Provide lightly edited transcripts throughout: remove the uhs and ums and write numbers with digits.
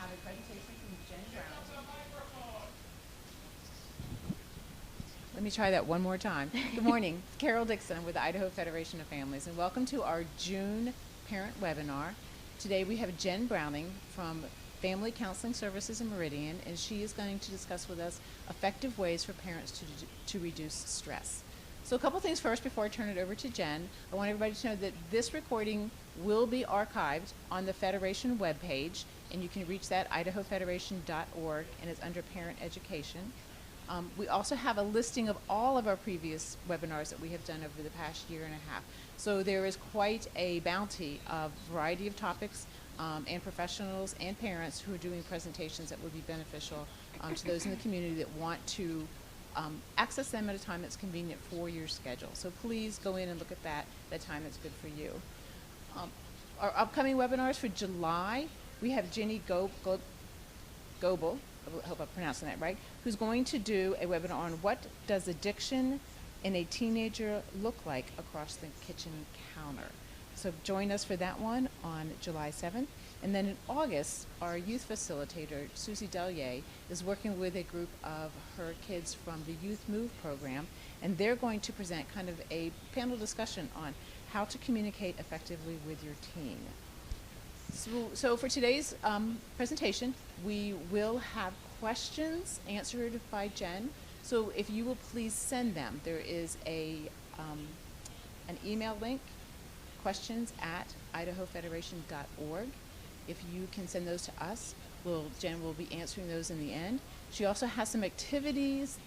have a presentation from Jen Brown. Let me try that one more time. Good morning. Carol Dixon with the Idaho Federation of Families, and welcome to our June parent webinar. Today we have Jen Browning from Family Counseling Services in Meridian, and she is going to discuss with us effective ways for parents to reduce stress. So a couple things first before I turn it over to Jen. I want everybody to know that this recording will be archived on the Federation webpage, and you can reach that idahofederation.org, and it's under Parent Education. We also have a listing of all of our previous webinars that we have done over the past year and a half. So there is quite a bounty of variety of topics and professionals and parents who are doing presentations that would be beneficial to those in the community that want to access them at a time that's convenient for your schedule. So please go in and look at that at a time that's good for you. Our upcoming webinars for July, we have Jenny Goebel, I hope I'm pronouncing that right, who's going to do a webinar on what does addiction in a teenager look like across the kitchen counter. So join us for that one on July 7th. And then in August, our youth facilitator, Susie Delier, is working with a group of her kids from the Youth Move program, and they're going to present kind of a panel discussion on how to communicate effectively with your teen. So for today's presentation, we will have questions answered by Jen. So if you will please send them, there is an email link, questions@idahofederation.org. If you can send those to us, Jen will be answering those in the end. She also has some activities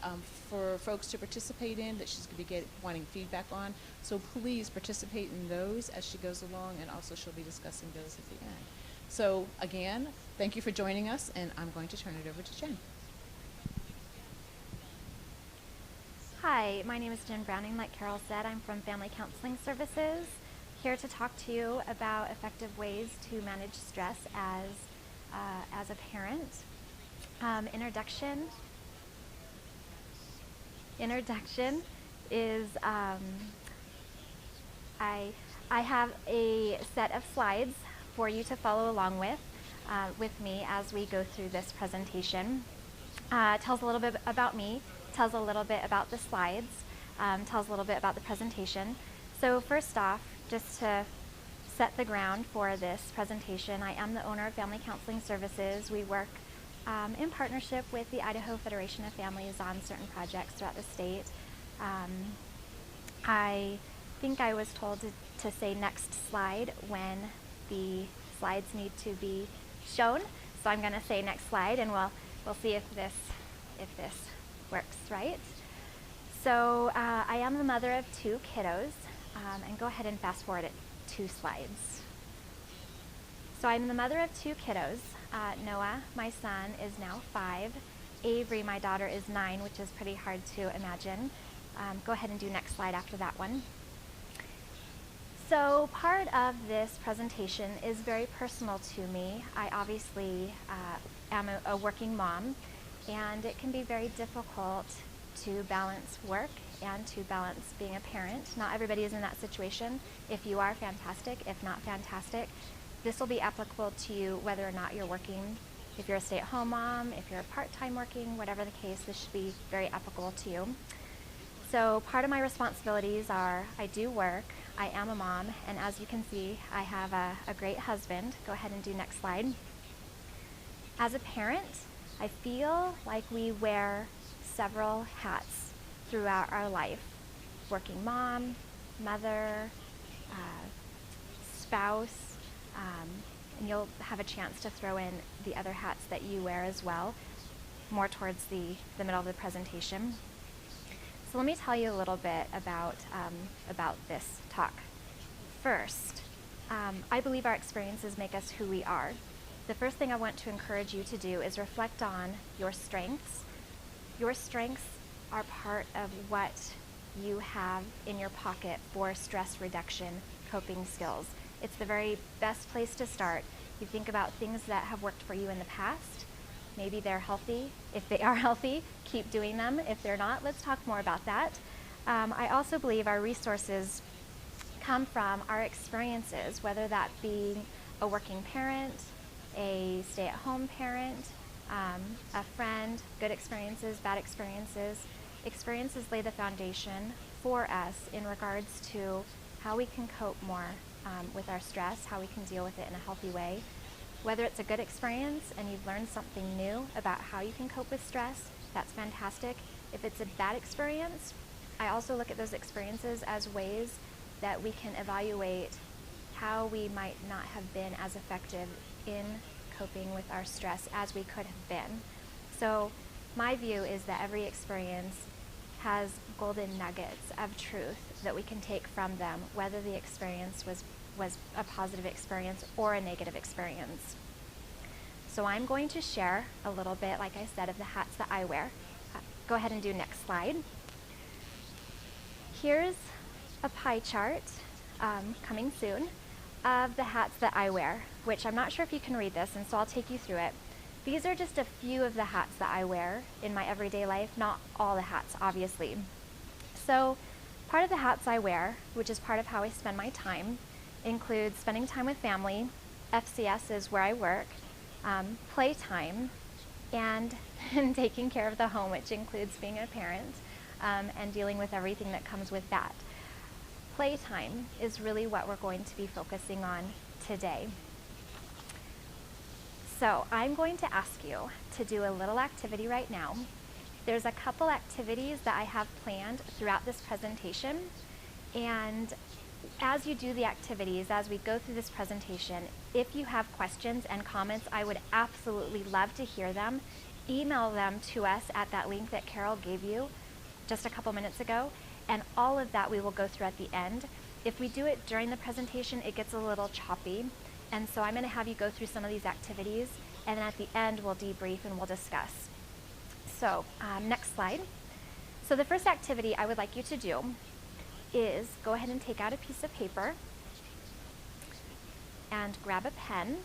for folks to participate in that she's going to be wanting feedback on. So please participate in those as she goes along, and also she'll be discussing those at the end. So again, thank you for joining us, and I'm going to turn it over to Jen. Hi, my name is Jen Browning. Like Carol said, I'm from Family Counseling Services, here to talk to you about effective ways to manage stress as a parent. Introduction is I have a set of slides for you to follow along with me as we go through this presentation. Tells a little bit about me, tells a little bit about the slides, tells a little bit about the presentation. So first off, just to set the ground for this presentation, I am the owner of Family Counseling Services. We work in partnership with the Idaho Federation of Families on certain projects throughout the state. I think I was told to say next slide when the slides need to be shown. So I'm going to say next slide, and we'll see if this works right. So I am the mother of 2 kiddos, and go ahead and fast forward it 2 slides. So I'm the mother of 2 kiddos. Noah, my son, is now 5. Avery, my daughter, is 9, which is pretty hard to imagine. Go ahead and do next slide after that one. So part of this presentation is very personal to me. I obviously am a working mom, and it can be very difficult to balance work and to balance being a parent. Not everybody is in that situation. If you are, fantastic. If not, fantastic. This will be applicable to you whether or not you're working. If you're a stay-at-home mom, if you're part-time working, whatever the case, this should be very applicable to you. So part of my responsibilities are I do work, I am a mom, and as you can see, I have a great husband. Go ahead and do next slide. As a parent, I feel like we wear several hats throughout our life. Working mom, mother, spouse, and you'll have a chance to throw in the other hats that you wear as well, more towards the middle of the presentation. So let me tell you a little bit about this talk. First, I believe our experiences make us who we are. The first thing I want to encourage you to do is reflect on your strengths. Your strengths are part of what you have in your pocket for stress reduction coping skills. It's the very best place to start. You think about things that have worked for you in the past. Maybe they're healthy. If they are healthy, keep doing them. If they're not, let's talk more about that. I also believe our resources come from our experiences, whether that be a working parent, a stay-at-home parent, a friend, good experiences, bad experiences. Experiences lay the foundation for us in regards to how we can cope more with our stress, how we can deal with it in a healthy way. Whether it's a good experience and you've learned something new about how you can cope with stress, that's fantastic. If it's a bad experience, I also look at those experiences as ways that we can evaluate how we might not have been as effective in coping with our stress as we could have been. So my view is that every experience has golden nuggets of truth that we can take from them, whether the experience was a positive experience or a negative experience. So I'm going to share a little bit, like I said, of the hats that I wear. Go ahead and do next slide. Here's a pie chart coming soon of the hats that I wear, which I'm not sure if you can read this, and so I'll take you through it. These are just a few of the hats that I wear in my everyday life, not all the hats, obviously. So part of the hats I wear, which is part of how I spend my time, includes spending time with family, FCS is where I work, playtime, and taking care of the home, which includes being a parent and dealing with everything that comes with that. Playtime is really what we're going to be focusing on today. So I'm going to ask you to do a little activity right now. There's a couple activities that I have planned throughout this presentation, and as you do the activities, as we go through this presentation, if you have questions and comments, I would absolutely love to hear them. Email them to us at that link that Carol gave you just a couple minutes ago, and all of that we will go through at the end. If we do it during the presentation, it gets a little choppy, and so I'm going to have you go through some of these activities, and then at the end we'll debrief and we'll discuss. So next slide. So the first activity I would like you to do is go ahead and take out a piece of paper and grab a pen.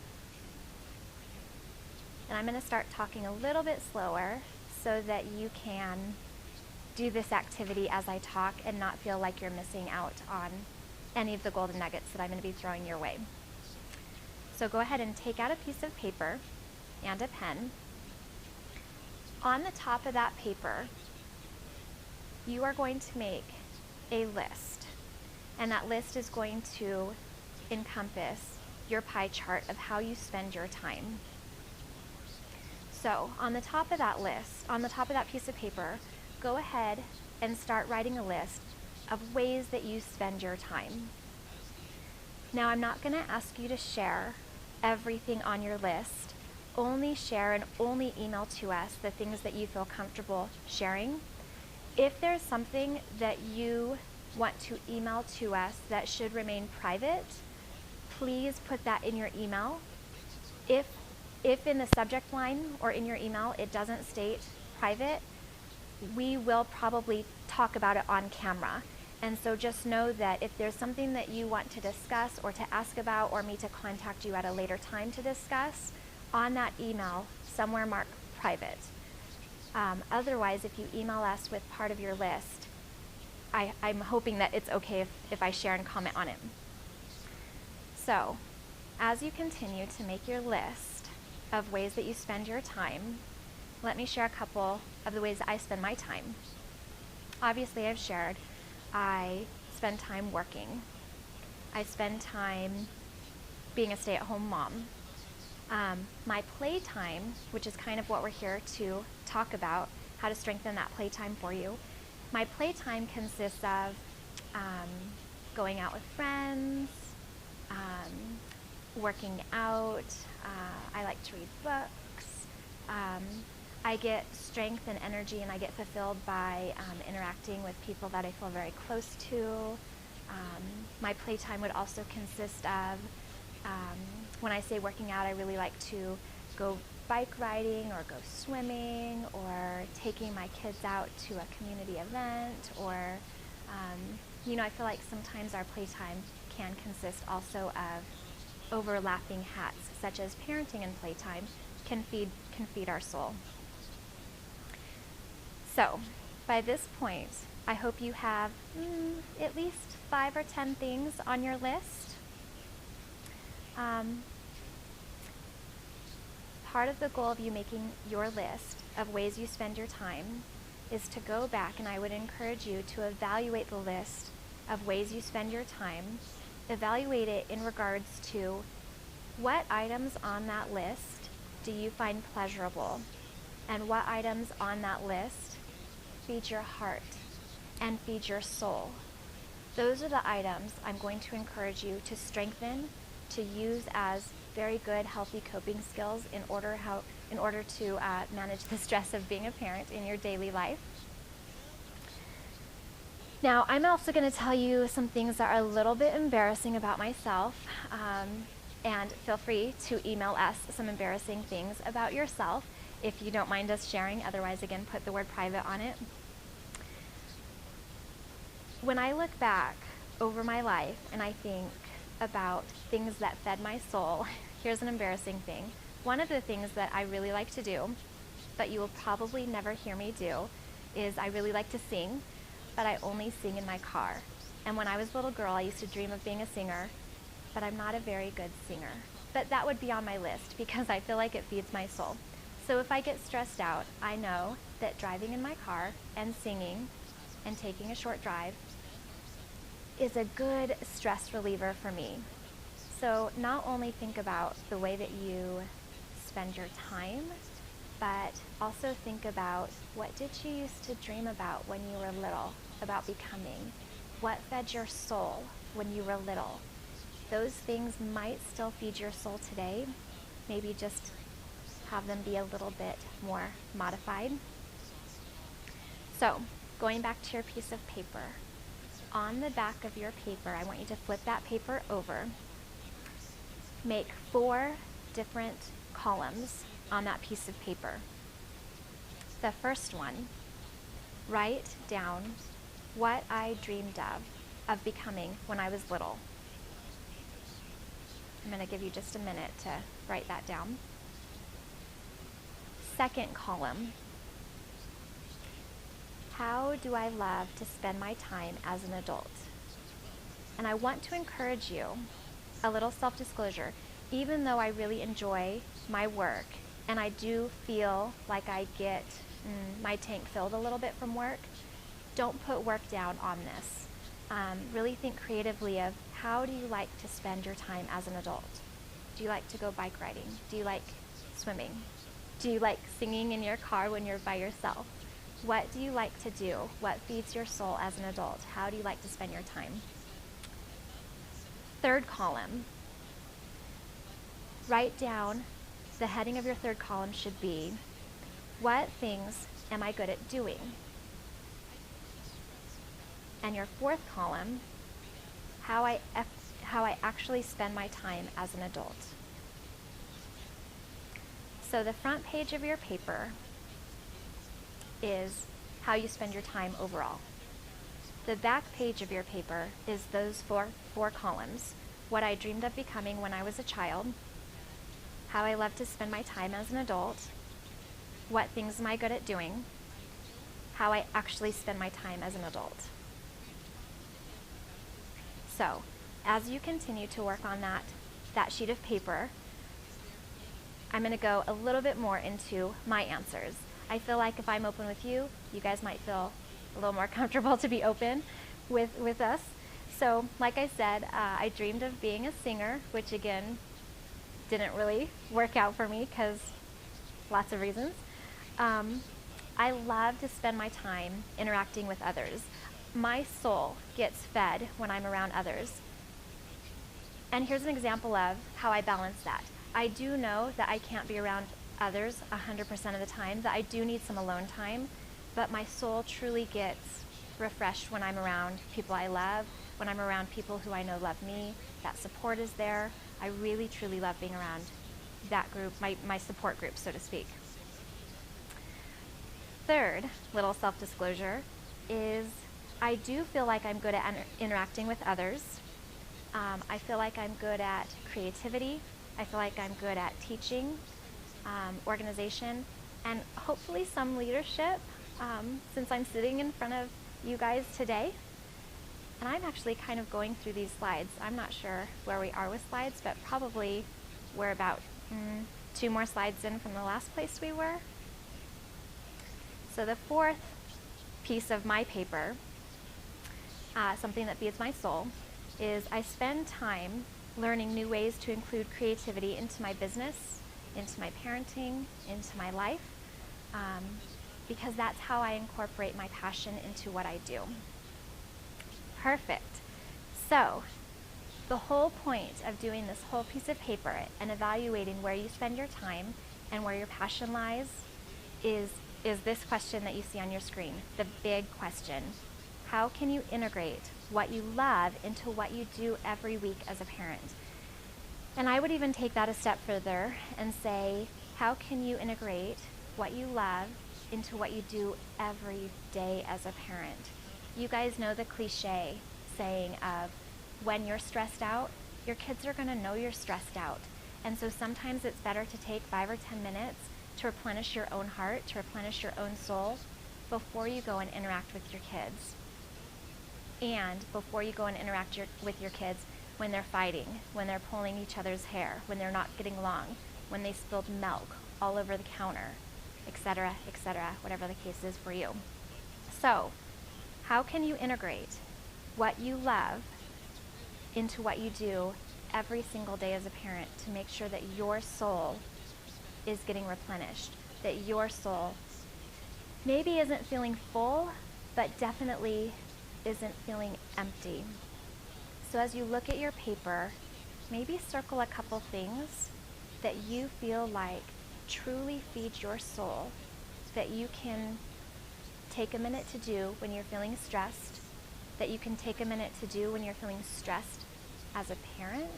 And I'm going to start talking a little bit slower so that you can do this activity as I talk and not feel like you're missing out on any of the golden nuggets that I'm going to be throwing your way. So go ahead and take out a piece of paper and a pen. On the top of that paper, you are going to make a list, and that list is going to encompass your pie chart of how you spend your time. So on the top of that list, on the top of that piece of paper, go ahead and start writing a list of ways that you spend your time. Now I'm not going to ask you to share everything on your list. Only share and only email to us the things that you feel comfortable sharing. If there's something that you want to email to us that should remain private, please put that in your email. If in the subject line or in your email it doesn't state private, we will probably talk about it on camera. And so just know that if there's something that you want to discuss or to ask about, or me to contact you at a later time to discuss, on that email somewhere mark private. Otherwise, if you email us with part of your list, I'm hoping that it's okay if I share and comment on it. So, as you continue to make your list of ways that you spend your time, let me share a couple of the ways that I spend my time. Obviously, I've shared I spend time working. I spend time being a stay-at-home mom. My playtime, which is kind of what we're here to talk about, how to strengthen that playtime for you. My playtime consists of going out with friends, working out. I like to read books. I get strength and energy, and I get fulfilled by interacting with people that I feel very close to. My playtime would also consist of, when I say working out, I really like to go bike riding or go swimming or taking my kids out to a community event, or, I feel like sometimes our playtime can consist also of overlapping hats, such as parenting and playtime can feed our soul. So, by this point, I hope you have at least 5 or 10 things on your list. part of the goal of you making your list of ways you spend your time is to go back, and I would encourage you to evaluate the list of ways you spend your time. Evaluate it in regards to what items on that list do you find pleasurable, and what items on that list feed your heart and feed your soul. Those are the items I'm going to encourage you to strengthen, to use as very good, healthy coping skills in order to manage the stress of being a parent in your daily life. Now, I'm also going to tell you some things that are a little bit embarrassing about myself, and feel free to email us some embarrassing things about yourself if you don't mind us sharing. Otherwise, again, put the word private on it. When I look back over my life and I think about things that fed my soul, here's an embarrassing thing. One of the things that I really like to do, but you will probably never hear me do, is I really like to sing, but I only sing in my car. And when I was a little girl, I used to dream of being a singer, but I'm not a very good singer. But that would be on my list because I feel like it feeds my soul. So if I get stressed out, I know that driving in my car and singing and taking a short drive is a good stress reliever for me. So not only think about the way that you spend your time, but also think about, what did you used to dream about when you were little, about becoming? What fed your soul when you were little? Those things might still feed your soul today. Maybe just have them be a little bit more modified. So, going back to your piece of paper. On the back of your paper, I want you to flip that paper over. Make 4 different columns on that piece of paper. The first one, write down what I dreamed of becoming when I was little. I'm going to give you just a minute to write that down. Second column, how do I love to spend my time as an adult? And I want to encourage you, a little self-disclosure, even though I really enjoy my work and I do feel like I get my tank filled a little bit from work, don't put work down on this. Really think creatively of, how do you like to spend your time as an adult? Do you like to go bike riding? Do you like swimming? Do you like singing in your car when you're by yourself? What do you like to do? What feeds your soul as an adult? How do you like to spend your time? Third column, write down, the heading of your third column should be, what things am I good at doing? And your fourth column, how I actually spend my time as an adult. So the front page of your paper is how you spend your time overall. The back page of your paper is those four columns. What I dreamed of becoming when I was a child, how I love to spend my time as an adult, what things am I good at doing, how I actually spend my time as an adult. So, as you continue to work on that sheet of paper, I'm going to go a little bit more into my answers. I feel like if I'm open with you, you guys might feel a little more comfortable to be open with us. So, like I said, I dreamed of being a singer, which again, didn't really work out for me because lots of reasons. I love to spend my time interacting with others. My soul gets fed when I'm around others. And here's an example of how I balance that. I do know that I can't be around others 100% of the time, that I do need some alone time, but my soul truly gets refreshed when I'm around people I love, when I'm around people who I know love me. That support is there. I really, truly love being around that group, my support group, so to speak. Third little self-disclosure is I do feel like I'm good at interacting with others. I feel like I'm good at creativity. I feel like I'm good at teaching, organization, and hopefully some leadership, since I'm sitting in front of you guys today. And I'm actually kind of going through these slides. I'm not sure where we are with slides, but probably we're about 2 more slides in from the last place we were. So the fourth piece of my paper, something that feeds my soul, is I spend time learning new ways to include creativity into my business, into my parenting, into my life, because that's how I incorporate my passion into what I do. Perfect. So the whole point of doing this whole piece of paper and evaluating where you spend your time and where your passion lies is this question that you see on your screen, the big question. How can you integrate what you love into what you do every week as a parent? And I would even take that a step further and say, how can you integrate what you love into what you do every day as a parent? You guys know the cliche saying of, when you're stressed out, your kids are going to know you're stressed out. And so sometimes it's better to take 5 or 10 minutes to replenish your own heart, to replenish your own soul, before you go and interact with your kids. And before you go and interact with your kids when they're fighting, when they're pulling each other's hair, when they're not getting along, when they spilled milk all over the counter, etc., whatever the case is for you. So, how can you integrate what you love into what you do every single day as a parent to make sure that your soul is getting replenished, that your soul maybe isn't feeling full, but definitely isn't feeling empty? So as you look at your paper, maybe circle a couple things that you feel like truly feed your soul, that you can take a minute to do when you're feeling stressed, that you can take a minute to do when you're feeling stressed as a parent.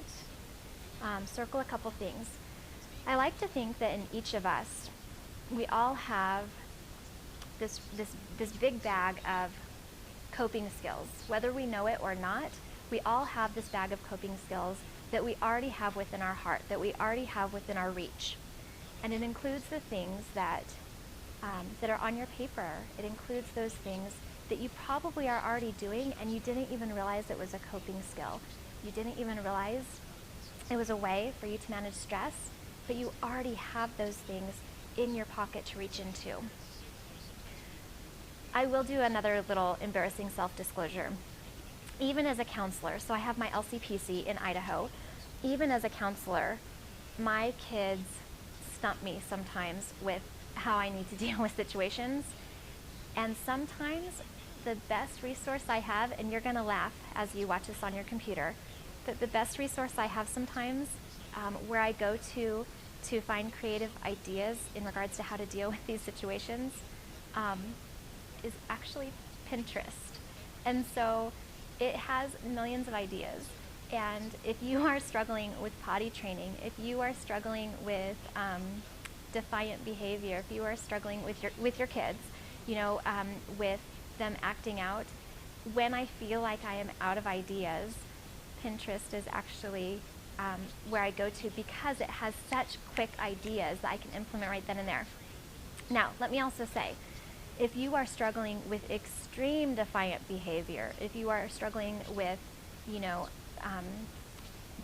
Circle a couple things. I like to think that in each of us, we all have this big bag of coping skills. Whether we know it or not, we all have this bag of coping skills that we already have within our heart, that we already have within our reach. And it includes the things that are on your paper. It includes those things that you probably are already doing and you didn't even realize it was a coping skill. You didn't even realize it was a way for you to manage stress, but you already have those things in your pocket to reach into. I will do another little embarrassing self-disclosure. Even as a counselor, so I have my LCPC in Idaho, even as a counselor, my kids stump me sometimes with how I need to deal with situations. And sometimes the best resource I have, and you're going to laugh as you watch this on your computer, but the best resource I have sometimes where I go to find creative ideas in regards to how to deal with these situations is actually Pinterest. And so it has millions of ideas. And if you are struggling with potty training, if you are struggling with defiant behavior, if you are struggling with your kids, with them acting out, when I feel like I am out of ideas, Pinterest is actually where I go to, because it has such quick ideas that I can implement right then and there. Now, let me also say, if you are struggling with extreme defiant behavior, if you are struggling with,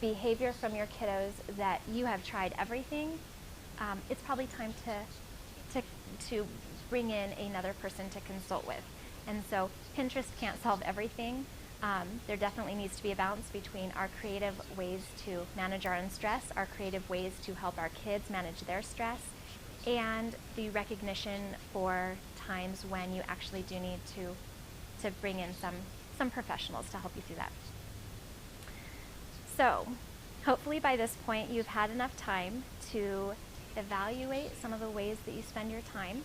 behavior from your kiddos that you have tried everything, it's probably time to bring in another person to consult with. And so Pinterest can't solve everything. There definitely needs to be a balance between our creative ways to manage our own stress, our creative ways to help our kids manage their stress, and the recognition for times when you actually do need to bring in some professionals to help you through that. So hopefully by this point you've had enough time to evaluate some of the ways that you spend your time,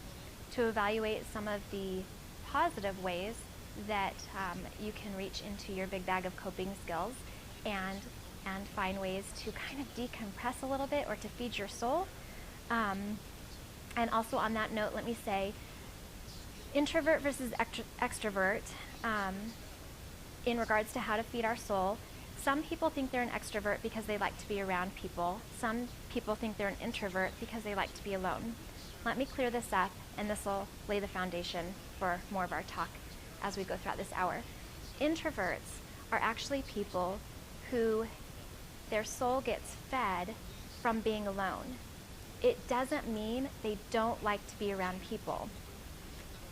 to evaluate some of the positive ways that you can reach into your big bag of coping skills and find ways to kind of decompress a little bit or to feed your soul. And also on that note, let me say, introvert versus extrovert, in regards to how to feed our soul. Some people think they're an extrovert because they like to be around people. Some people think they're an introvert because they like to be alone. Let me clear this up, and this will lay the foundation for more of our talk as we go throughout this hour. Introverts are actually people who their soul gets fed from being alone. It doesn't mean they don't like to be around people,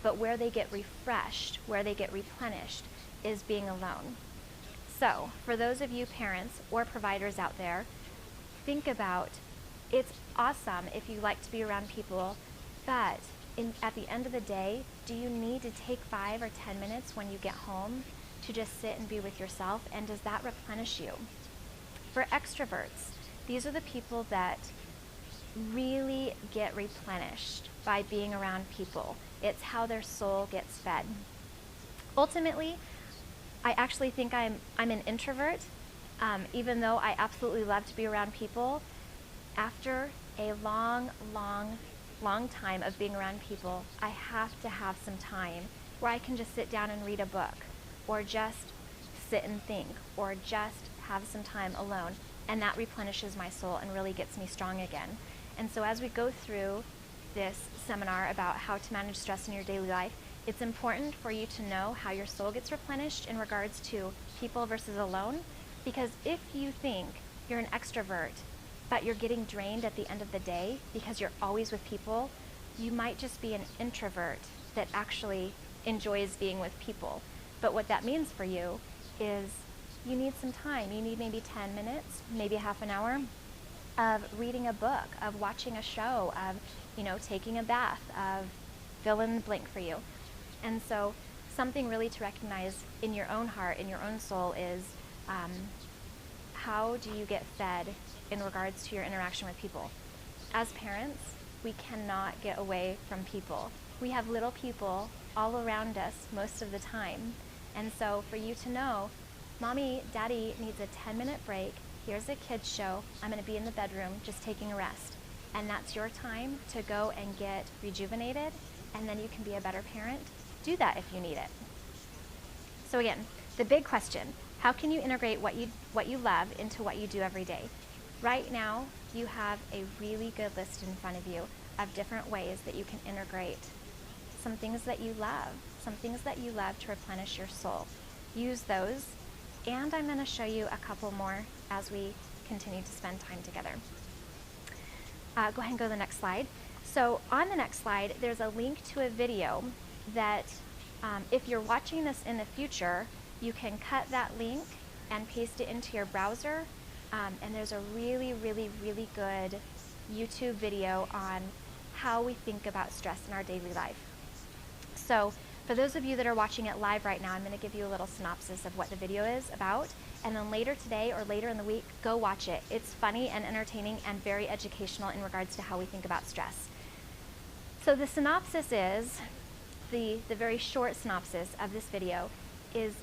but where they get refreshed, where they get replenished, is being alone. So, for those of you parents or providers out there, think about, it's awesome if you like to be around people, but at the end of the day, do you need to take 5 or 10 minutes when you get home to just sit and be with yourself, and does that replenish you? For extroverts, these are the people that really get replenished by being around people. It's how their soul gets fed. Ultimately, I actually think I'm an introvert, even though I absolutely love to be around people. After a long time of being around people, I have to have some time where I can just sit down and read a book, or just sit and think, or just have some time alone, and that replenishes my soul and really gets me strong again. And so as we go through this seminar about how to manage stress in your daily life, it's important for you to know how your soul gets replenished in regards to people versus alone, because if you think you're an extrovert, but you're getting drained at the end of the day because you're always with people, you might just be an introvert that actually enjoys being with people. But what that means for you is you need some time. You need maybe 10 minutes, maybe half an hour of reading a book, of watching a show, of, taking a bath, of fill in the blank for you. And so something really to recognize in your own heart, in your own soul, is how do you get fed in regards to your interaction with people? As parents, we cannot get away from people. We have little people all around us most of the time. And so for you to know, Mommy, Daddy needs a 10-minute break. Here's a kid's show. I'm going to be in the bedroom just taking a rest. And that's your time to go and get rejuvenated, and then you can be a better parent. Do that if you need it. So again, the big question, how can you integrate what you love into what you do every day? Right now, you have a really good list in front of you of different ways that you can integrate some things that you love to replenish your soul. Use those, and I'm going to show you a couple more as we continue to spend time together. Go ahead and go to the next slide. So on the next slide, there's a link to a video that if you're watching this in the future, you can cut that link and paste it into your browser. And there's a really good YouTube video on how we think about stress in our daily life. So for those of you that are watching it live right now, I'm going to give you a little synopsis of what the video is about. And then later today or later in the week, go watch it. It's funny and entertaining and very educational in regards to how we think about stress. So the synopsis is, the very short synopsis of this video is,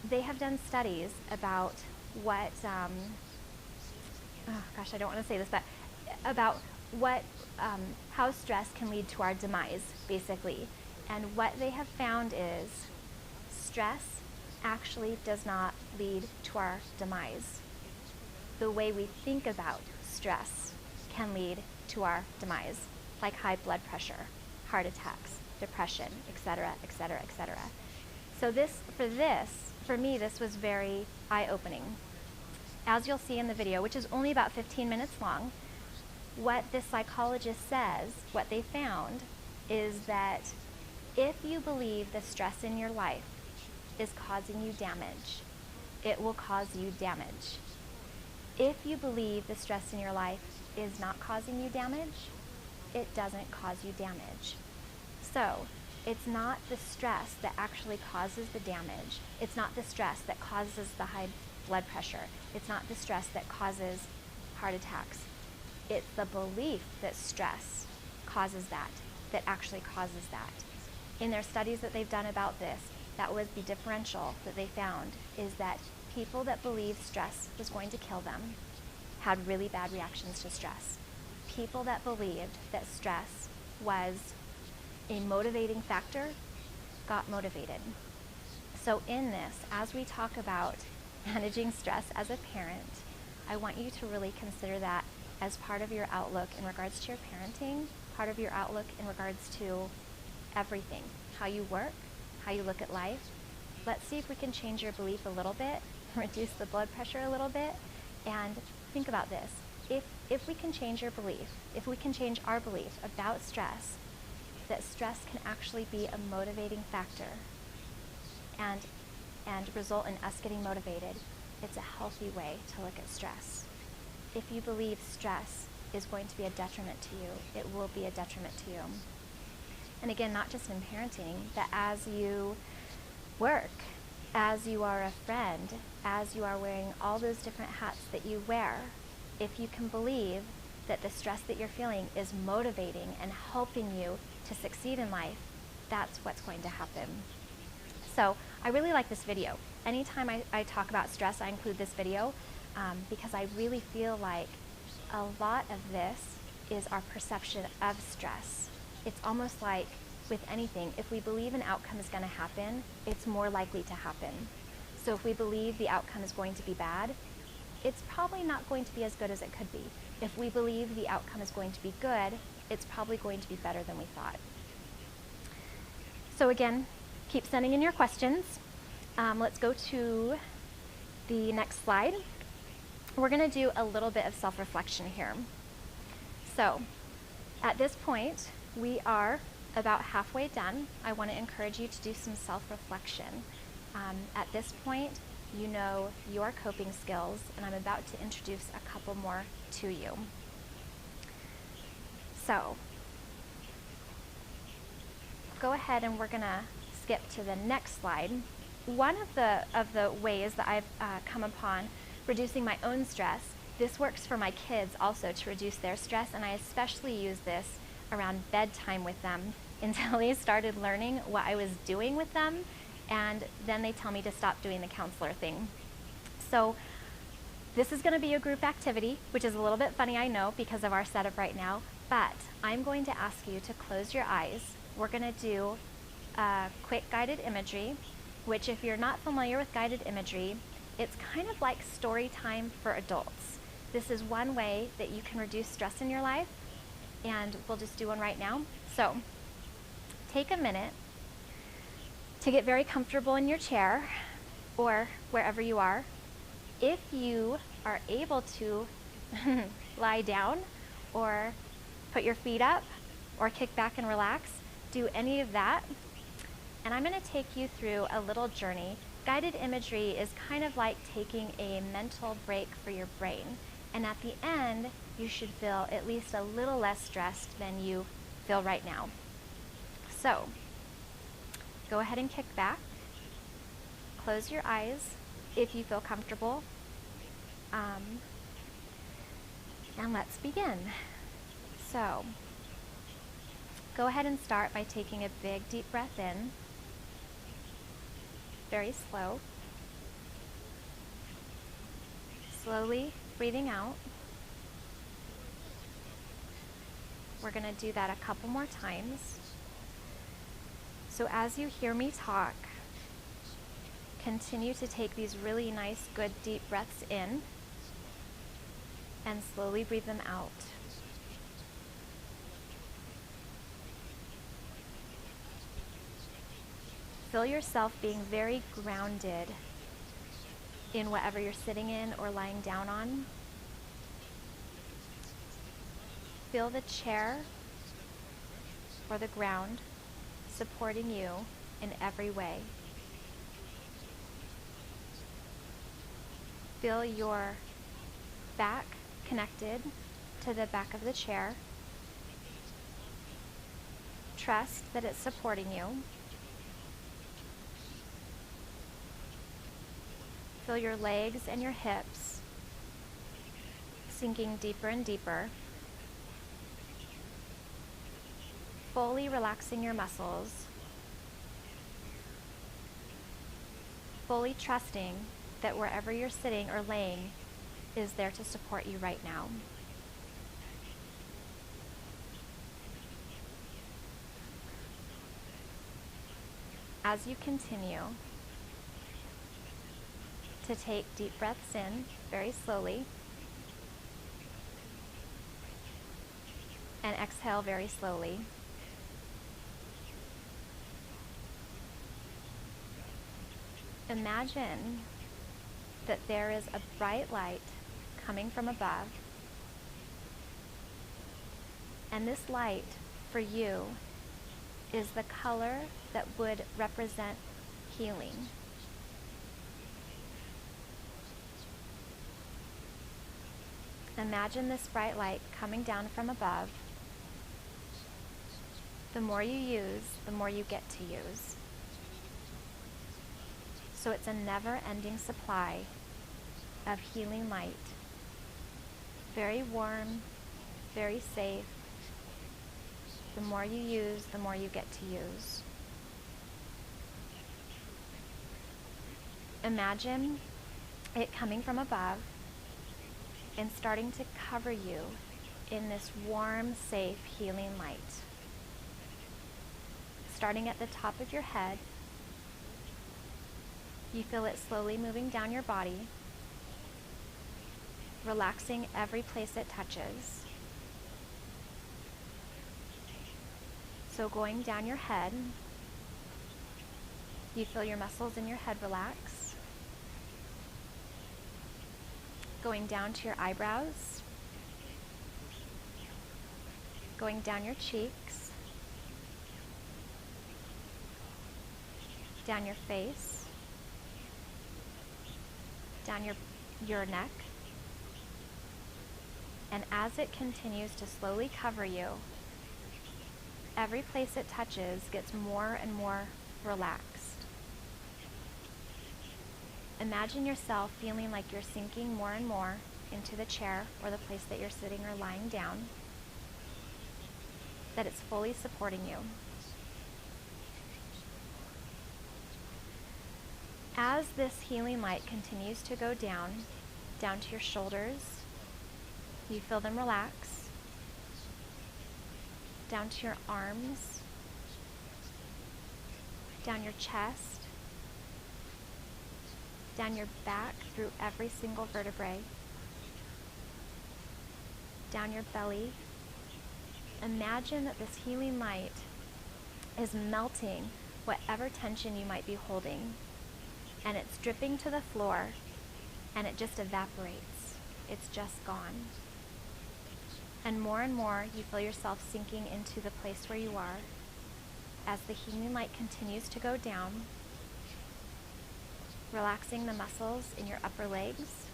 they have done studies about what, I don't want to say this, but about what, how stress can lead to our demise, basically. And what they have found is stress actually does not lead to our demise. The way we think about stress can lead to our demise, like high blood pressure, heart attacks, depression, etc., etc., etc. So for me, this was very eye-opening. As you'll see in the video, which is only about 15 minutes long, what this psychologist says, what they found, is that if you believe the stress in your life is causing you damage, it will cause you damage. If you believe the stress in your life is not causing you damage, it doesn't cause you damage. So it's not the stress that actually causes the damage. It's not the stress that causes the high blood pressure. It's not the stress that causes heart attacks. It's the belief that stress causes that actually causes that. In their studies that they've done about this, that was the differential that they found, is that people that believed stress was going to kill them had really bad reactions to stress. People that believed that stress was a motivating factor got motivated. So in this, as we talk about managing stress as a parent, I want you to really consider that as part of your outlook in regards to your parenting, part of your outlook in regards to everything, how you work, how you look at life. Let's see if we can change your belief a little bit, reduce the blood pressure a little bit, and think about this. if we can change your belief, if we can change our belief about stress, that stress can actually be a motivating factor and result in us getting motivated, it's a healthy way to look at stress. If you believe stress is going to be a detriment to you, it will be a detriment to you. And again, not just in parenting, but as you work, as you are a friend, as you are wearing all those different hats that you wear, if you can believe that the stress that you're feeling is motivating and helping you to succeed in life, that's what's going to happen. So I really like this video. Anytime I talk about stress, I include this video because I really feel like a lot of this is our perception of stress. It's almost like with anything, if we believe an outcome is going to happen, it's more likely to happen. So if we believe the outcome is going to be bad, it's probably not going to be as good as it could be. If we believe the outcome is going to be good, it's probably going to be better than we thought. So again, keep sending in your questions. Let's go to the next slide. We're going to do a little bit of self-reflection here. So at this point, we are about halfway done. I want to encourage you to do some self-reflection. At this point, you know your coping skills, and I'm about to introduce a couple more to you. So go ahead and we're going to skip to the next slide. One of the ways that I've come upon reducing my own stress, this works for my kids also to reduce their stress, and I especially use this around bedtime with them until they started learning what I was doing with them, and then they tell me to stop doing the counselor thing. So this is going to be a group activity, which is a little bit funny, I know, because of our setup right now, but I'm going to ask you to close your eyes. We're going to do a quick guided imagery, which if you're not familiar with guided imagery, it's kind of like story time for adults. This is one way that you can reduce stress in your life, and we'll just do one right now. So take a minute to get very comfortable in your chair or wherever you are. If you are able to lie down or put your feet up or kick back and relax, do any of that. And I'm going to take you through a little journey. Guided imagery is kind of like taking a mental break for your brain. And at the end, you should feel at least a little less stressed than you feel right now. So go ahead and kick back. Close your eyes if you feel comfortable. And let's begin. So go ahead and start by taking a big deep breath in. Very slow. Slowly breathing out. We're going to do that a couple more times. So as you hear me talk, continue to take these really nice, good, deep breaths in and slowly breathe them out. Feel yourself being very grounded in whatever you're sitting in or lying down on. Feel the chair or the ground supporting you in every way. Feel your back connected to the back of the chair. Trust that it's supporting you. Feel your legs and your hips sinking deeper and deeper. Fully relaxing your muscles. Fully trusting that wherever you're sitting or laying is there to support you right now. As you continue to take deep breaths in very slowly and exhale very slowly, imagine that there is a bright light coming from above And this light for you is the color that would represent healing. Imagine this bright light coming down from above. The more you use, the more you get to use. So it's a never-ending supply of healing light. Very warm, very safe. The more you use, the more you get to use. Imagine it coming from above and starting to cover you in this warm, safe, healing light. Starting at the top of your head, you feel it slowly moving down your body, relaxing every place it touches. So going down your head, you feel your muscles in your head relax. Going down to your eyebrows, going down your cheeks, down your face, down your neck, and as it continues to slowly cover you, every place it touches gets more and more relaxed. Imagine yourself feeling like you're sinking more and more into the chair or the place that you're sitting or lying down, that it's fully supporting you. As this healing light continues to go down to your shoulders, you feel them relax, down to your arms, down your chest, down your back through every single vertebrae, down your belly. Imagine that this healing light is melting whatever tension you might be holding, and it's dripping to the floor, and it just evaporates. It's just gone. And more you feel yourself sinking into the place where you are as the healing light continues to go down, relaxing the muscles in your upper legs,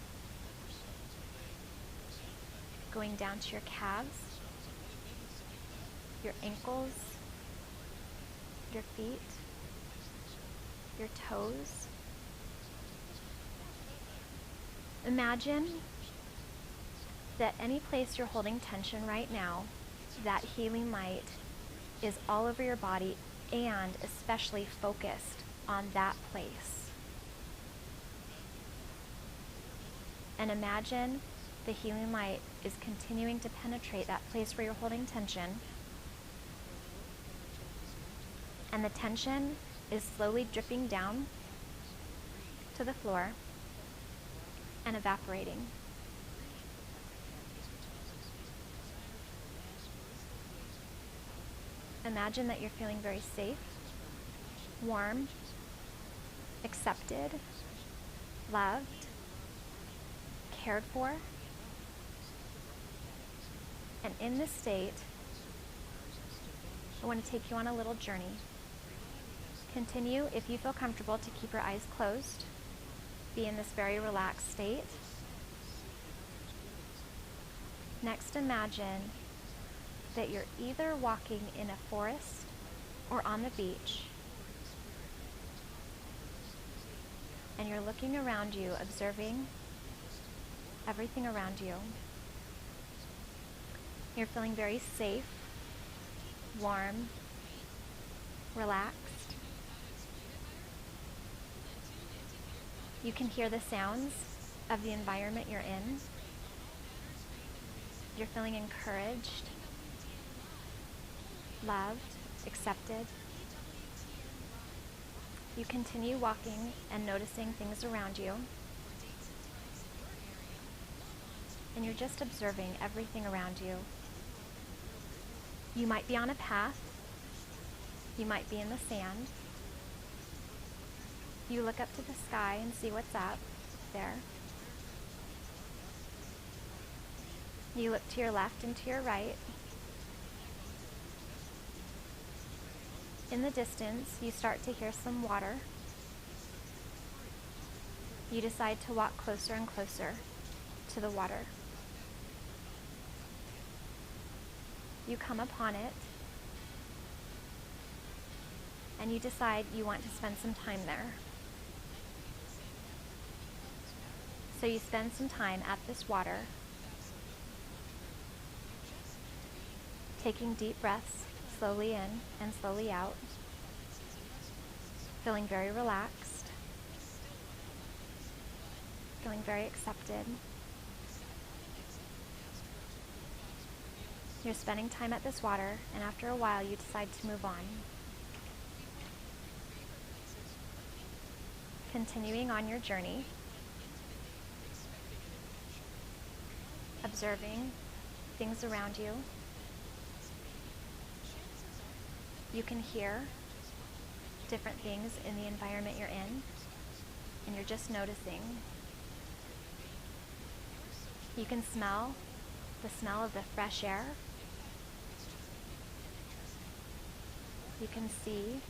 going down to your calves, your ankles, your feet, your toes. Imagine that any place you're holding tension right now, that healing light is all over your body and especially focused on that place. And imagine the healing light is continuing to penetrate that place where you're holding tension. And the tension is slowly dripping down to the floor and evaporating. Imagine that you're feeling very safe, warm, accepted, loved, cared for. And in this state, I want to take you on a little journey. Continue, if you feel comfortable, to keep your eyes closed. Be in this very relaxed state. Next, imagine that you're either walking in a forest or on the beach, and you're looking around you, observing everything around you. You're feeling very safe, warm, relaxed. You can hear the sounds of the environment you're in. You're feeling encouraged, loved, accepted. You continue walking and noticing things around you. And you're just observing everything around you. You might be on a path. You might be in the sand. You look up to the sky and see what's up there. You look to your left and to your right. In the distance, you start to hear some water. You decide to walk closer and closer to the water. You come upon it, and you decide you want to spend some time there. So you spend some time at this water, taking deep breaths slowly in and slowly out, feeling very relaxed, feeling very accepted. You're spending time at this water, and after a while you decide to move on. Continuing on your journey, observing things around you. You can hear different things in the environment you're in, and you're just noticing. You can smell the smell of the fresh air. You can see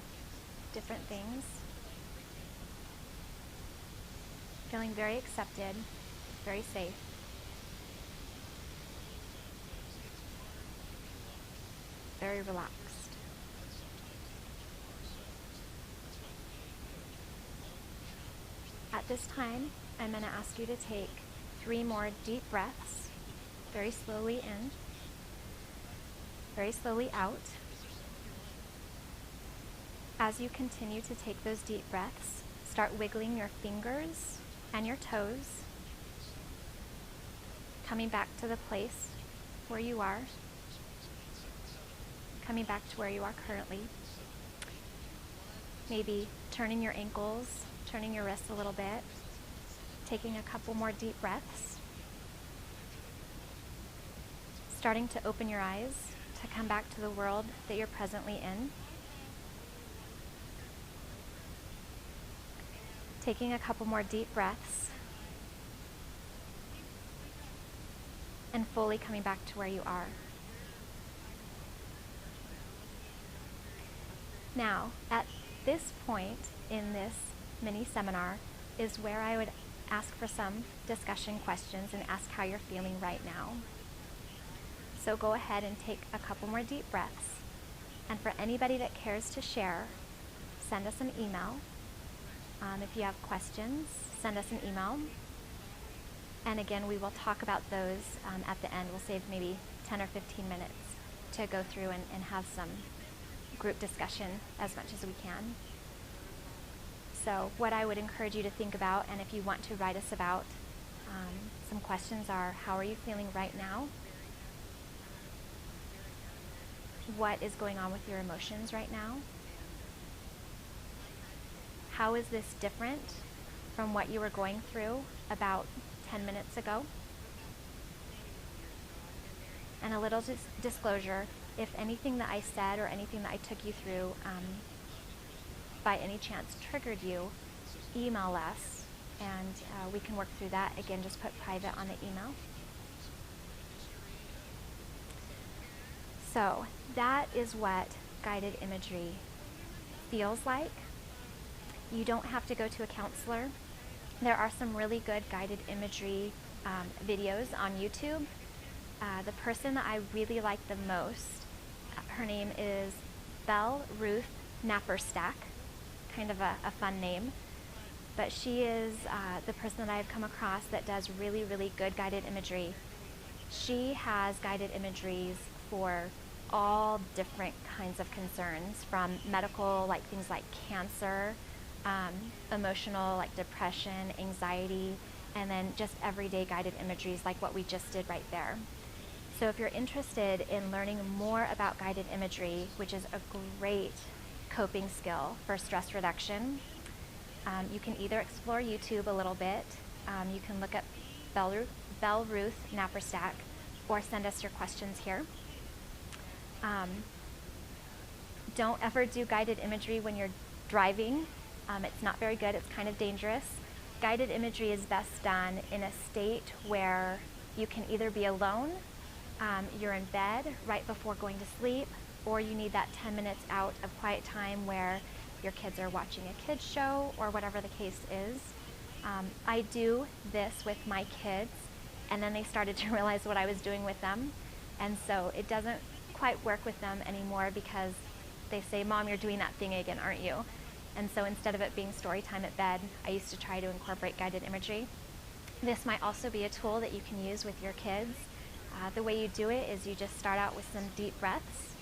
different things. Feeling very accepted, very safe. Very relaxed. At this time, I'm going to ask you to take 3 more deep breaths, very slowly in, very slowly out. As you continue to take those deep breaths, start wiggling your fingers and your toes, coming back to the place where you are, coming back to where you are currently. Maybe turning your ankles, turning your wrists a little bit, taking a couple more deep breaths, starting to open your eyes to come back to the world that you're presently in. Taking a couple more deep breaths and fully coming back to where you are. Now, at this point in this mini seminar is where I would ask for some discussion questions and ask how you're feeling right now. So go ahead and take a couple more deep breaths. And for anybody that cares to share, send us an email. If you have questions, send us an email. And again, we will talk about those at the end. We'll save maybe 10 or 15 minutes to go through and have some group discussion as much as we can. So what I would encourage you to think about, and if you want to write us about, some questions are, how are you feeling right now? What is going on with your emotions right now? How is this different from what you were going through about 10 minutes ago? And a little disclosure, if anything that I said or anything that I took you through by any chance triggered you, email us and we can work through that. Again, just put private on the email. So that is what guided imagery feels like. You don't have to go to a counselor. There are some really good guided imagery videos on YouTube. The person that I really like the most, her name is Belle Ruth Napperstack, kind of a fun name. But she is the person that I've come across that does really, really good guided imagery. She has guided imageries for all different kinds of concerns, from medical, like things like cancer, emotional, like depression, anxiety, and then just everyday guided imageries like what we just did right there. So if you're interested in learning more about guided imagery, which is a great coping skill for stress reduction, you can either explore YouTube a little bit, you can look up Belle Ruth Napperstack, or send us your questions here. Don't ever do guided imagery when you're driving. It's not very good, it's kind of dangerous. Guided imagery is best done in a state where you can either be alone, you're in bed right before going to sleep, or you need that 10 minutes out of quiet time where your kids are watching a kids show or whatever the case is. I do this with my kids, and then they started to realize what I was doing with them, and so it doesn't quite work with them anymore because they say, "Mom, you're doing that thing again, aren't you?" And so instead of it being story time at bed, I used to try to incorporate guided imagery. This might also be a tool that you can use with your kids. The way you do it is you just start out with some deep breaths.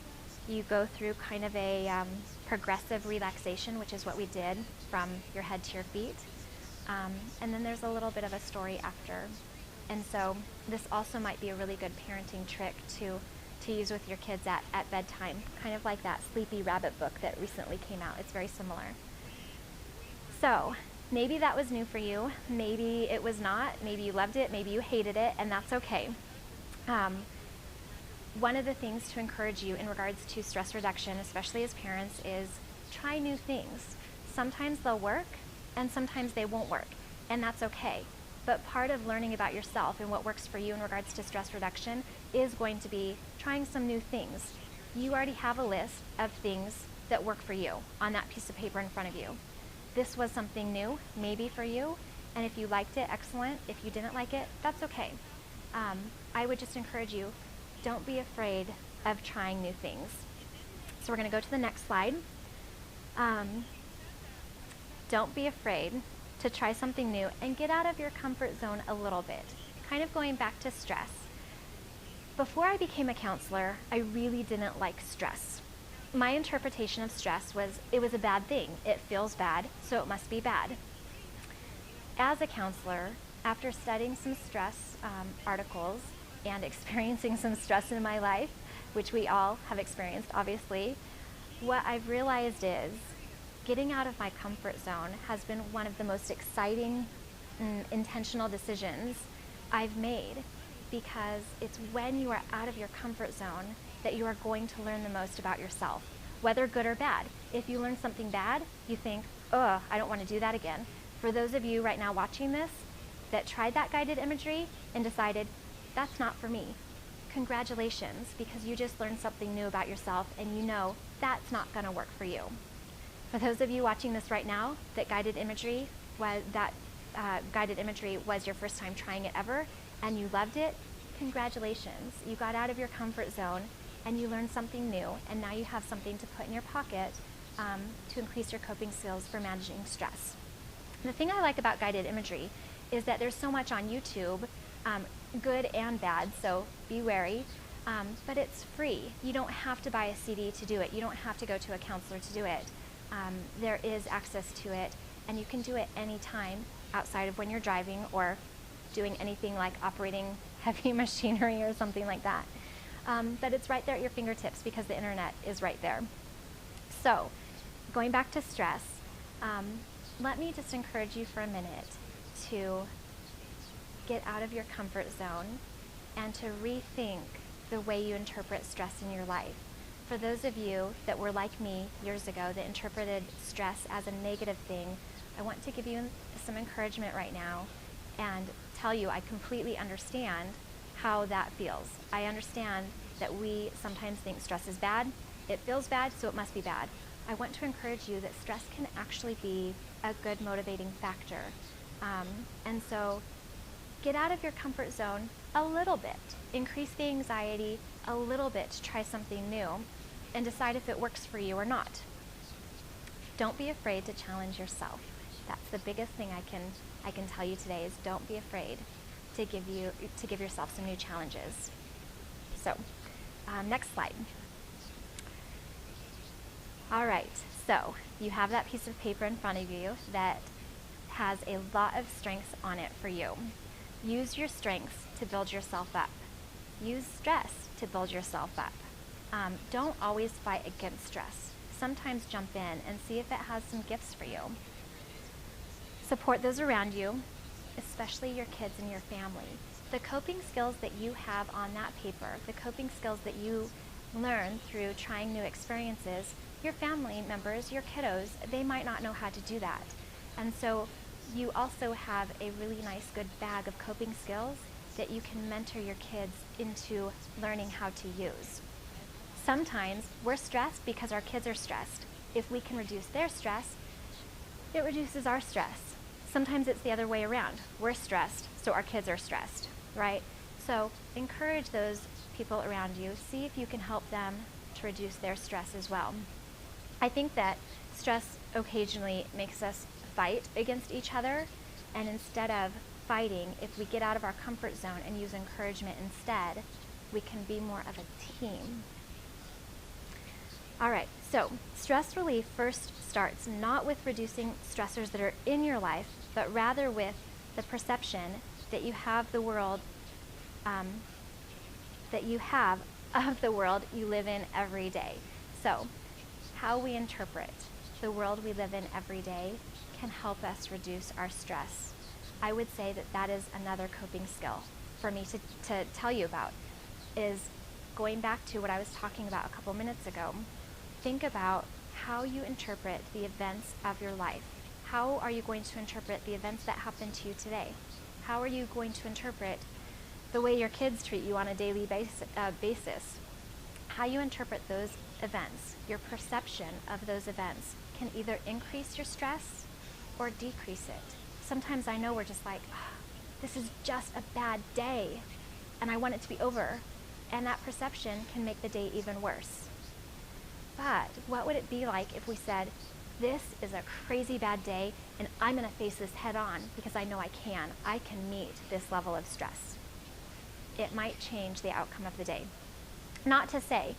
You go through kind of a progressive relaxation, which is what we did from your head to your feet. And then there's a little bit of a story after. And so this also might be a really good parenting trick to use with your kids at bedtime, kind of like that Sleepy Rabbit book that recently came out. It's very similar. So maybe that was new for you. Maybe it was not. Maybe you loved it. Maybe you hated it, and that's okay. One of the things to encourage you in regards to stress reduction, especially as parents, is try new things. Sometimes they'll work, and sometimes they won't work, and that's okay. But part of learning about yourself and what works for you in regards to stress reduction is going to be trying some new things. You already have a list of things that work for you on that piece of paper in front of you. This was something new, maybe for you, and if you liked it, excellent. If you didn't like it, that's okay. I would just encourage you, don't be afraid of trying new things. So we're going to go to the next slide. Don't be afraid to try something new and get out of your comfort zone a little bit. Kind of going back to stress. Before I became a counselor, I really didn't like stress. My interpretation of stress was it was a bad thing. It feels bad, so it must be bad. As a counselor, after studying some stress articles and experiencing some stress in my life, which we all have experienced, obviously, what I've realized is getting out of my comfort zone has been one of the most exciting and intentional decisions I've made, because it's when you are out of your comfort zone that you are going to learn the most about yourself, whether good or bad. If you learn something bad, you think, "Oh, I don't want to do that again." For those of you right now watching this that tried that guided imagery and decided, that's not for me, congratulations, because you just learned something new about yourself and you know that's not going to work for you. For those of you watching this right now, that guided imagery was your first time trying it ever, and you loved it, congratulations. You got out of your comfort zone, and you learned something new, and now you have something to put in your pocket to increase your coping skills for managing stress. The thing I like about guided imagery is that there's so much on YouTube, good and bad, so be wary. But it's free. You don't have to buy a CD to do it. You don't have to go to a counselor to do it. There is access to it, and you can do it anytime outside of when you're driving or doing anything like operating heavy machinery or something like that. But it's right there at your fingertips because the internet is right there. So, going back to stress, let me just encourage you for a minute to get out of your comfort zone and to rethink the way you interpret stress in your life. For those of you that were like me years ago that interpreted stress as a negative thing, I want to give you some encouragement right now and tell you I completely understand how that feels. I understand that we sometimes think stress is bad. It feels bad, so it must be bad. I want to encourage you that stress can actually be a good motivating factor. And so get out of your comfort zone a little bit. Increase the anxiety a little bit to try something new and decide if it works for you or not. Don't be afraid to challenge yourself. That's the biggest thing I can tell you today is don't be afraid to give yourself some new challenges. So, next slide. All right, so you have that piece of paper in front of you that has a lot of strengths on it for you. Use your strengths to build yourself up. Use stress to build yourself up. Don't always fight against stress. Sometimes jump in and see if it has some gifts for you. Support those around you, especially your kids and your family. The coping skills that you have on that paper, the coping skills that you learn through trying new experiences, your family members, your kiddos, they might not know how to do that. And so you also have a really nice, good bag of coping skills that you can mentor your kids into learning how to use. Sometimes we're stressed because our kids are stressed. If we can reduce their stress, it reduces our stress. Sometimes it's the other way around. We're stressed, so our kids are stressed, right? So encourage those people around you. See if you can help them to reduce their stress as well. I think that stress occasionally makes us fight against each other, and instead of fighting, if we get out of our comfort zone and use encouragement instead, we can be more of a team. All right, so stress relief first starts not with reducing stressors that are in your life, but rather with the perception that you have of the world you live in every day. So how we interpret the world we live in every day can help us reduce our stress. I would say that that is another coping skill for me to tell you about, is going back to what I was talking about a couple minutes ago. Think about how you interpret the events of your life. How are you going to interpret the events that happen to you today? How are you going to interpret the way your kids treat you on a daily basis? How you interpret those events, your perception of those events, can either increase your stress or decrease it. Sometimes I know we're just like, this is just a bad day, and I want it to be over. And that perception can make the day even worse. But what would it be like if we said, this is a crazy bad day, and I'm going to face this head on because I know I can. I can meet this level of stress. It might change the outcome of the day. Not to say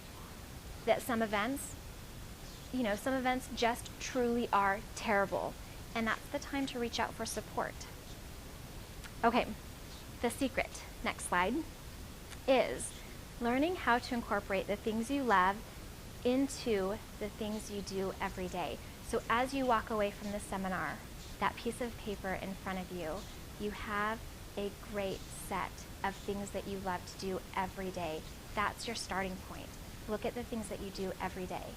that some events just truly are terrible, and that's the time to reach out for support. Okay, the secret, next slide, is learning how to incorporate the things you love into the things you do every day. So as you walk away from the seminar, that piece of paper in front of you, you have a great set of things that you love to do every day. That's your starting point. Look at the things that you do every day,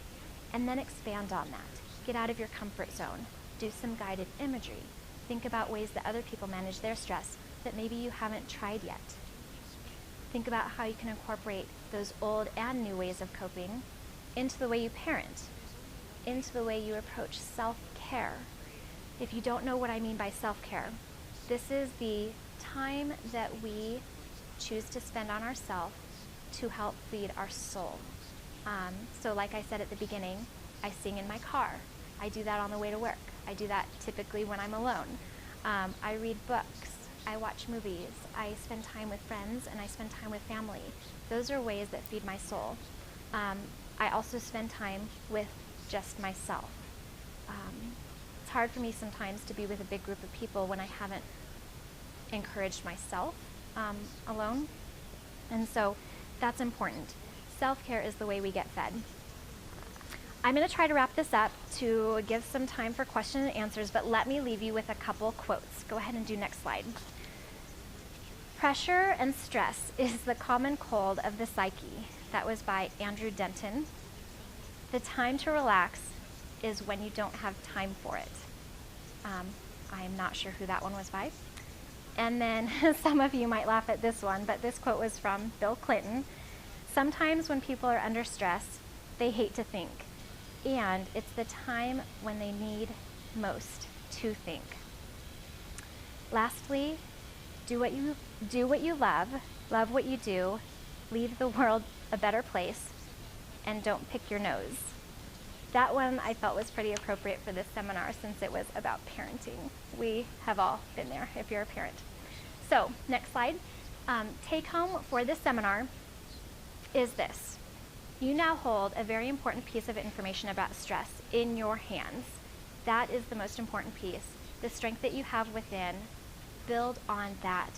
and then expand on that. Get out of your comfort zone. Do some guided imagery. Think about ways that other people manage their stress that maybe you haven't tried yet. Think about how you can incorporate those old and new ways of coping into the way you parent, into the way you approach self-care. If you don't know what I mean by self-care, this is the time that we choose to spend on ourselves to help feed our soul. So like I said at the beginning, I sing in my car. I do that on the way to work. I do that typically when I'm alone. I read books. I watch movies. I spend time with friends, and I spend time with family. Those are ways that feed my soul. I also spend time with just myself. It's hard for me sometimes to be with a big group of people when I haven't encouraged myself alone. And so that's important. Self-care is the way we get fed. I'm going to try to wrap this up to give some time for question and answers, but let me leave you with a couple quotes. Go ahead and do next slide. Pressure and stress is the common cold of the psyche. That was by Andrew Denton. The time to relax is when you don't have time for it. I'm not sure who that one was by. And then some of you might laugh at this one, but this quote was from Bill Clinton. Sometimes when people are under stress, they hate to think. And it's the time when they need most to think. Lastly, do what you love what you do, leave the world a better place, and don't pick your nose. That one I felt was pretty appropriate for this seminar since it was about parenting. We have all been there if you're a parent. So, next slide. Take home for this seminar is this. You now hold a very important piece of information about stress in your hands. That is the most important piece. The strength that you have within, build on that.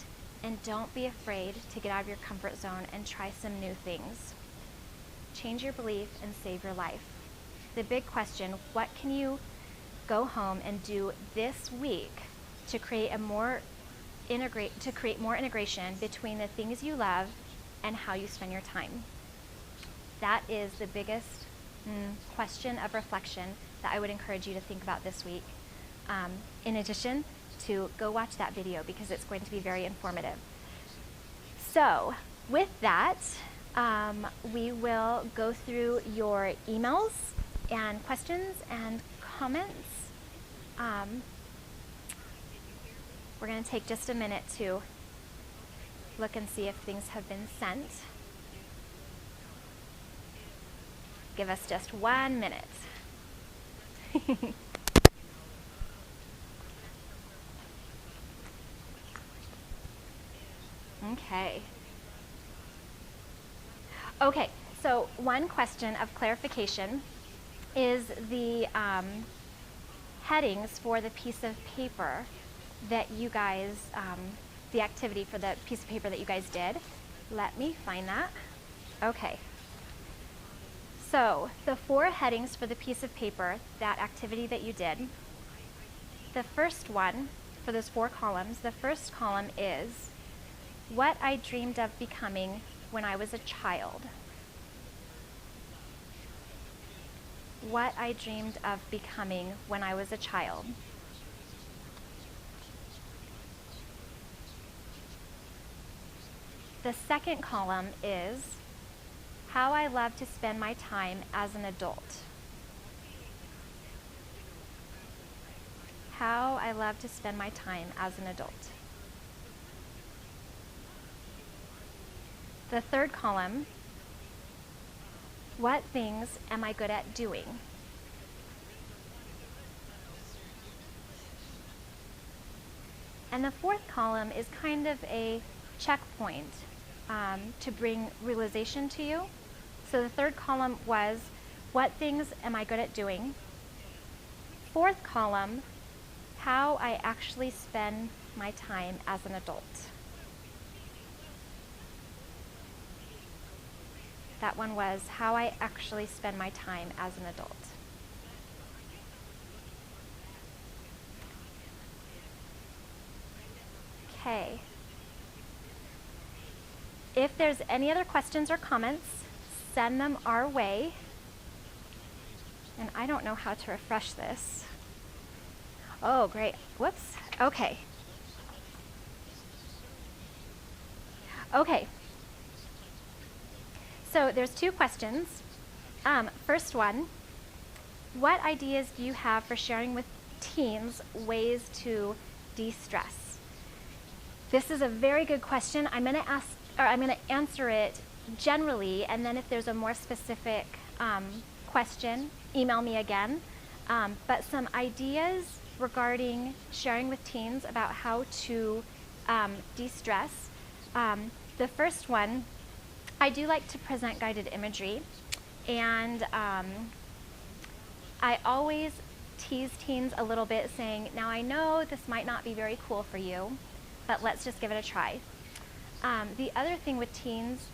And don't be afraid to get out of your comfort zone and try some new things. Change your belief and save your life. The big question, what can you go home and do this week to create more integration between the things you love and how you spend your time? That is the biggest question of reflection that I would encourage you to think about this week. In addition to go watch that video because it's going to be very informative. So with that, We will go through your emails and questions and comments. We're going to take just a minute to look and see if things have been sent. Give us just 1 minute. Okay, so one question of clarification is the headings for the piece of paper that you guys, the activity for the piece of paper that you guys did. Let me find that. Okay. So the 4 headings for the piece of paper, that activity that you did, the first one for those 4 columns, the first column is what I dreamed of becoming when I was a child. What I dreamed of becoming when I was a child. The second column is how I love to spend my time as an adult. How I love to spend my time as an adult. The third column, what things am I good at doing? And the fourth column is kind of a checkpoint to bring realization to you. So the third column was, what things am I good at doing? Fourth column, how I actually spend my time as an adult. That one was how I actually spend my time as an adult. Okay. If there's any other questions or comments, send them our way. And I don't know how to refresh this. Oh, great. Whoops. Okay. Okay. So there's 2 questions. First one, what ideas do you have for sharing with teens ways to de-stress? This is a very good question. I'm going to answer it generally, and then if there's a more specific question, email me again. But some ideas regarding sharing with teens about how to de-stress. The first one, I do like to present guided imagery, and I always tease teens a little bit saying, now I know this might not be very cool for you, but let's just give it a try. The other thing with teens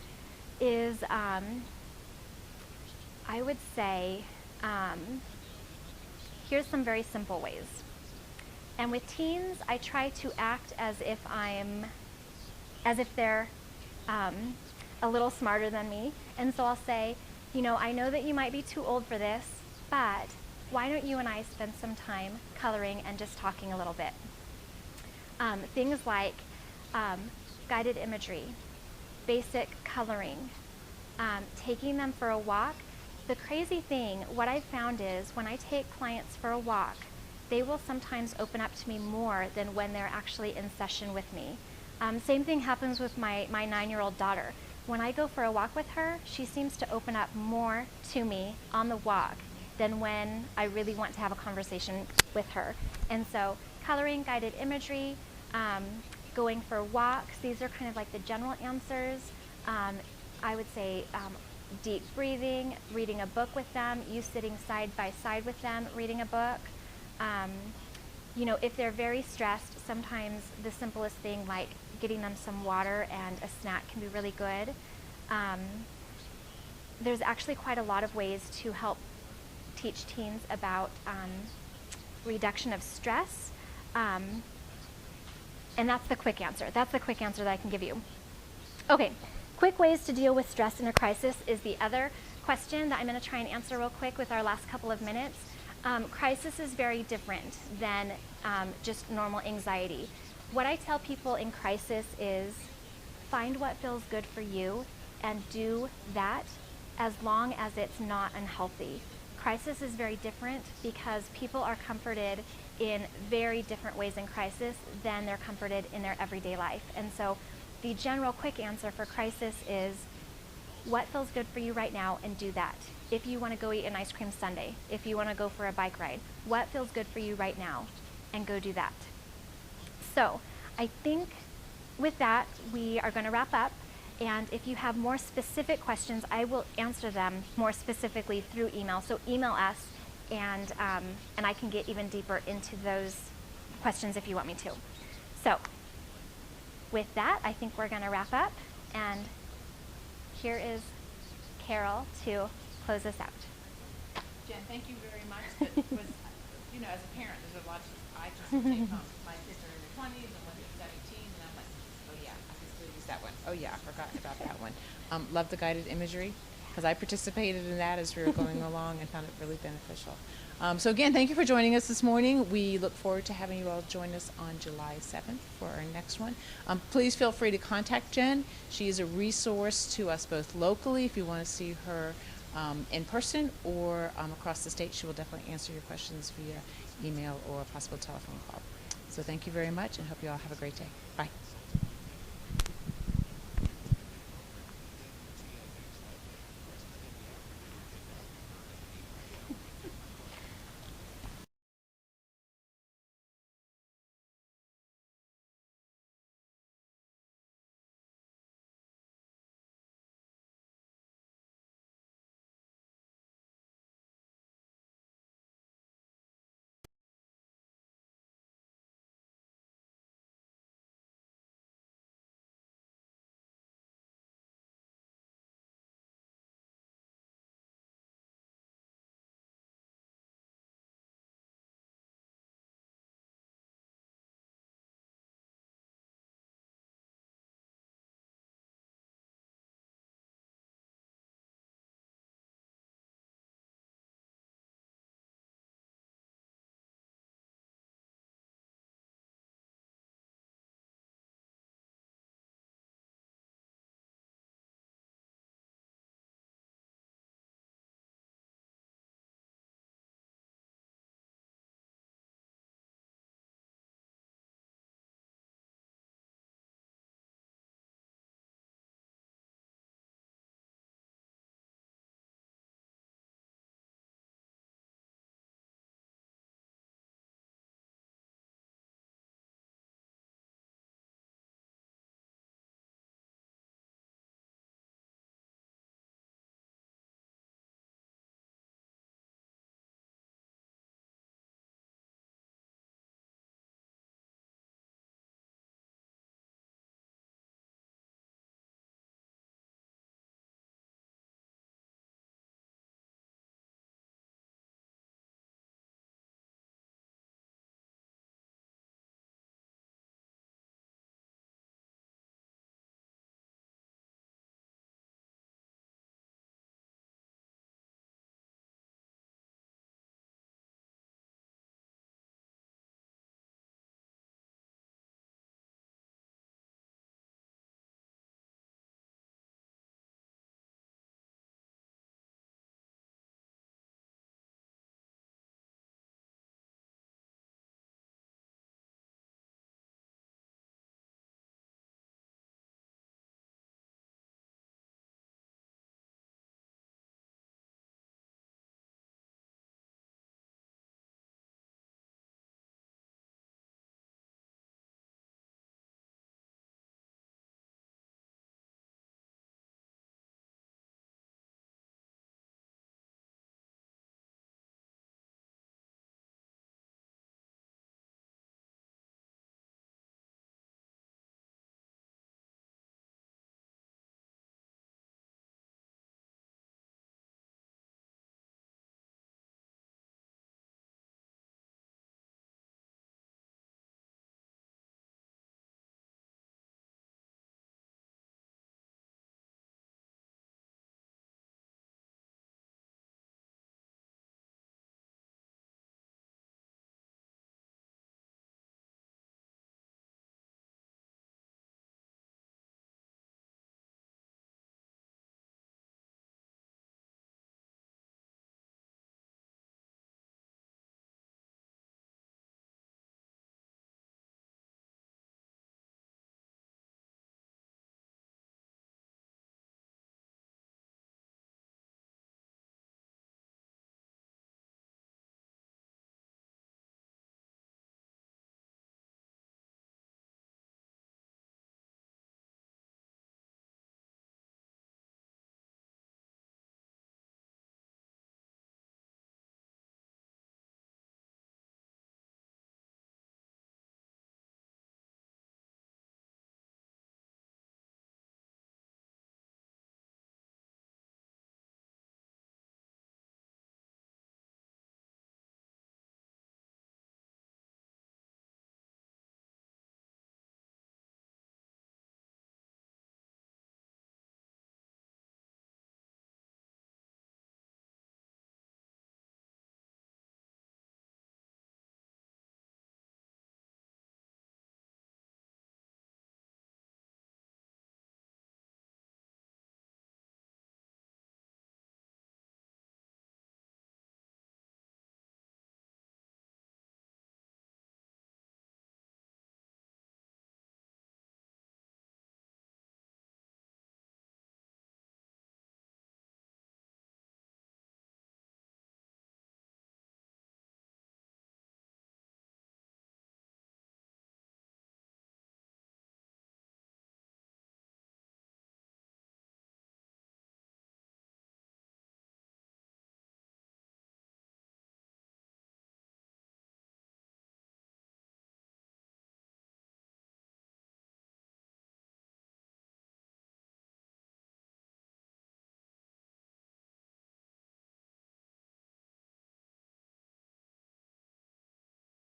is I would say here's some very simple ways. And with teens, I try to act as if they're a little smarter than me. And so I'll say, I know that you might be too old for this, but why don't you and I spend some time coloring and just talking a little bit? Things like guided imagery, basic coloring, taking them for a walk. The crazy thing, what I've found is when I take clients for a walk, they will sometimes open up to me more than when they're actually in session with me. Same thing happens with my 9-year-old daughter. When I go for a walk with her, she seems to open up more to me on the walk than when I really want to have a conversation with her. And so coloring, guided imagery, going for walks, these are kind of like the general answers. I would say deep breathing, reading a book with them, you sitting side by side with them, reading a book. If they're very stressed, sometimes the simplest thing like getting them some water and a snack can be really good. There's actually quite a lot of ways to help teach teens about reduction of stress. And that's the quick answer. That's the quick answer that I can give you. Okay, quick ways to deal with stress in a crisis is the other question that I'm going to try and answer real quick with our last couple of minutes. Crisis is very different than just normal anxiety. What I tell people in crisis is find what feels good for you and do that as long as it's not unhealthy. Crisis is very different because people are comforted in very different ways in crisis than they're comforted in their everyday life. And so the general quick answer for crisis is what feels good for you right now, and do that. If you want to go eat an ice cream sundae, if you want to go for a bike ride, what feels good for you right now, and go do that. So I think with that, we are going to wrap up. And if you have more specific questions, I will answer them more specifically through email. So email us, and I can get even deeper into those questions if you want me to. So with that, I think we're going to wrap up. And here is Carol to close us out. Jen, thank you very much. That was, as a parent, there's a lot I just take home. My kids are in their 20s and one is 17, and I'm like, oh yeah, I can still use that one. Oh yeah, I forgot about that one. Love the guided imagery, because I participated in that as we were going along and found it really beneficial. So again, thank you for joining us this morning. We look forward to having you all join us on July 7th for our next one. Please feel free to contact Jen. She is a resource to us both locally if you want to see her in person, or across the state. She will definitely answer your questions via email or a possible telephone call. So thank you very much, and hope you all have a great day. Bye.